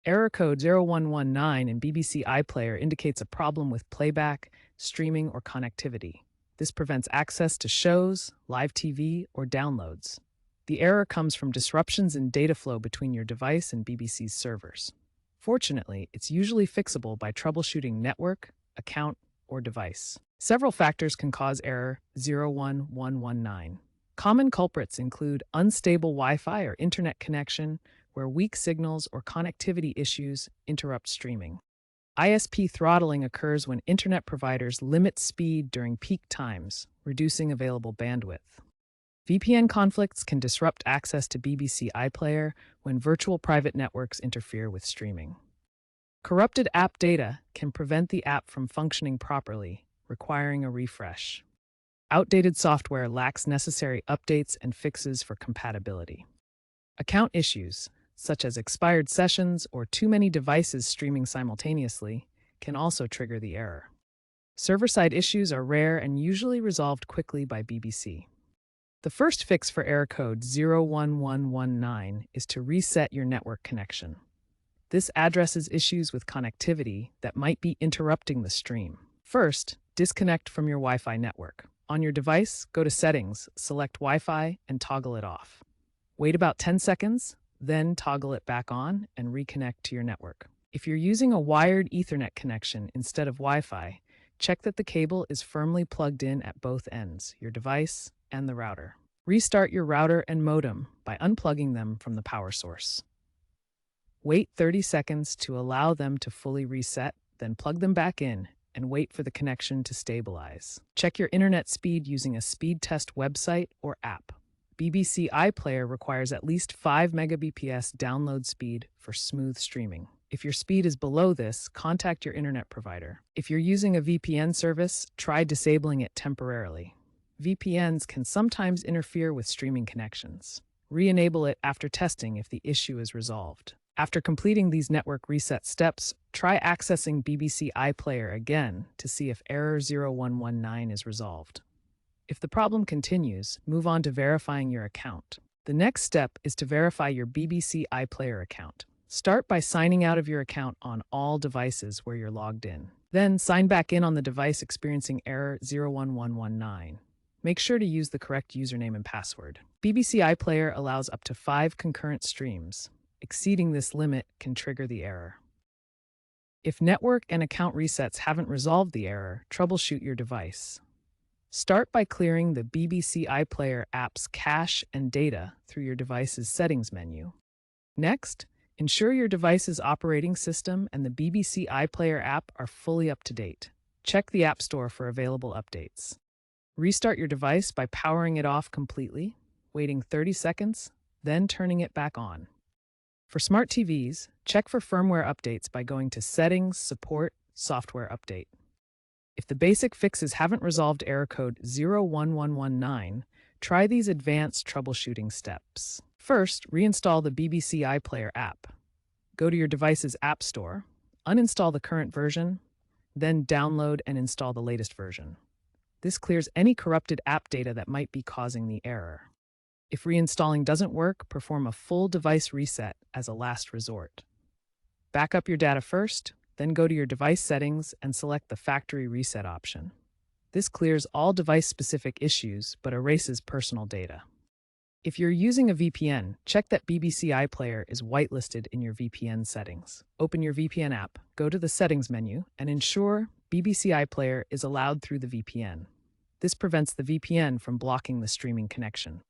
Error code 0119 in BBC iPlayer indicates a problem with playback, streaming, or connectivity. This prevents access to shows, live TV, or downloads. The error comes from disruptions in data flow between your device and BBC's servers. Fortunately, it's usually fixable by troubleshooting network, account, or device. Several factors can cause error 01119. Common culprits include unstable Wi-Fi or internet connection, where weak signals or connectivity issues interrupt streaming. ISP throttling occurs when internet providers limit speed during peak times, reducing available bandwidth. VPN conflicts can disrupt access to BBC iPlayer when virtual private networks interfere with streaming. Corrupted app data can prevent the app from functioning properly, requiring a refresh. Outdated software lacks necessary updates and fixes for compatibility. Account issues, such as expired sessions or too many devices streaming simultaneously, can also trigger the error. Server-side issues are rare and usually resolved quickly by BBC. The first fix for error code 01119 is to reset your network connection. This addresses issues with connectivity that might be interrupting the stream. First, disconnect from your Wi-Fi network. On your device, go to Settings, select Wi-Fi, and toggle it off. Wait about 10 seconds, then toggle it back on and reconnect to your network. If you're using a wired Ethernet connection instead of Wi-Fi, check that the cable is firmly plugged in at both ends, your device and the router. Restart your router and modem by unplugging them from the power source. Wait 30 seconds to allow them to fully reset, then plug them back in and wait for the connection to stabilize. Check your internet speed using a speed test website or app. BBC iPlayer requires at least 5 Mbps download speed for smooth streaming. If your speed is below this, contact your internet provider. If you're using a VPN service, try disabling it temporarily. VPNs can sometimes interfere with streaming connections. Re-enable it after testing if the issue is resolved. After completing these network reset steps, try accessing BBC iPlayer again to see if error 0119 is resolved. If the problem continues, move on to verifying your account. The next step is to verify your BBC iPlayer account. Start by signing out of your account on all devices where you're logged in. Then sign back in on the device experiencing error 01119. Make sure to use the correct username and password. BBC iPlayer allows up to 5 concurrent streams. Exceeding this limit can trigger the error. If network and account resets haven't resolved the error, troubleshoot your device. Start by clearing the BBC iPlayer app's cache and data through your device's settings menu. Next, ensure your device's operating system and the BBC iPlayer app are fully up to date. Check the App Store for available updates. Restart your device by powering it off completely, waiting 30 seconds, then turning it back on. For smart TVs, check for firmware updates by going to Settings, Support, Software Update. If the basic fixes haven't resolved error code 01119, try these advanced troubleshooting steps. First, reinstall the BBC iPlayer app. Go to your device's App Store, uninstall the current version, then download and install the latest version. This clears any corrupted app data that might be causing the error. If reinstalling doesn't work, perform a full device reset as a last resort. Back up your data first, then go to your device settings and select the factory reset option. This clears all device-specific issues but erases personal data. If you're using a VPN, check that BBC iPlayer is whitelisted in your VPN settings. Open your VPN app, go to the Settings menu, and ensure BBC iPlayer is allowed through the VPN. This prevents the VPN from blocking the streaming connection.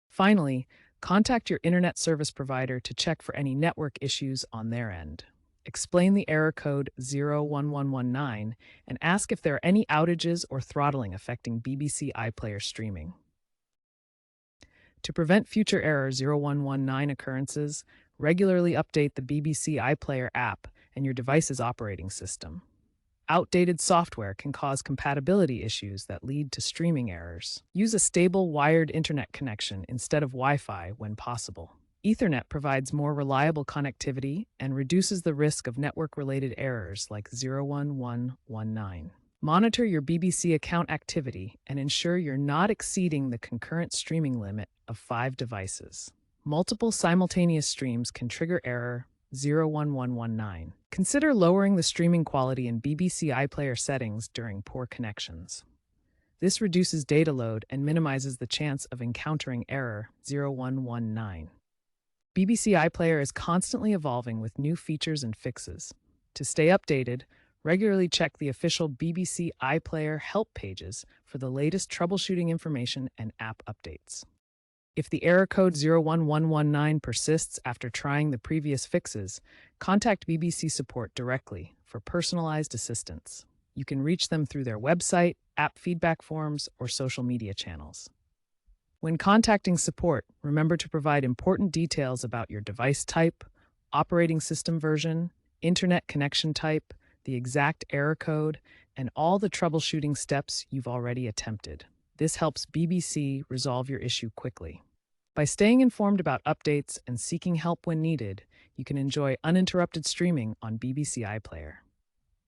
Finally, contact your internet service provider to check for any network issues on their end. Explain the error code 01119 and ask if there are any outages or throttling affecting BBC iPlayer streaming. To prevent future error 0119 occurrences, regularly update the BBC iPlayer app and your device's operating system. Outdated software can cause compatibility issues that lead to streaming errors. Use a stable wired internet connection instead of Wi-Fi when possible. Ethernet provides more reliable connectivity and reduces the risk of network-related errors like 01119. Monitor your BBC account activity and ensure you're not exceeding the concurrent streaming limit of 5 devices. Multiple simultaneous streams can trigger error 01119. Consider lowering the streaming quality in BBC iPlayer settings during poor connections. This reduces data load and minimizes the chance of encountering error 0119. BBC iPlayer is constantly evolving with new features and fixes. To stay updated, regularly check the official BBC iPlayer help pages for the latest troubleshooting information and app updates. If the error code 01119 persists after trying the previous fixes, contact BBC support directly for personalized assistance. You can reach them through their website, app feedback forms, or social media channels. When contacting support, remember to provide important details about your device type, operating system version, internet connection type, the exact error code, and all the troubleshooting steps you've already attempted. This helps BBC resolve your issue quickly. By staying informed about updates and seeking help when needed, you can enjoy uninterrupted streaming on BBC iPlayer.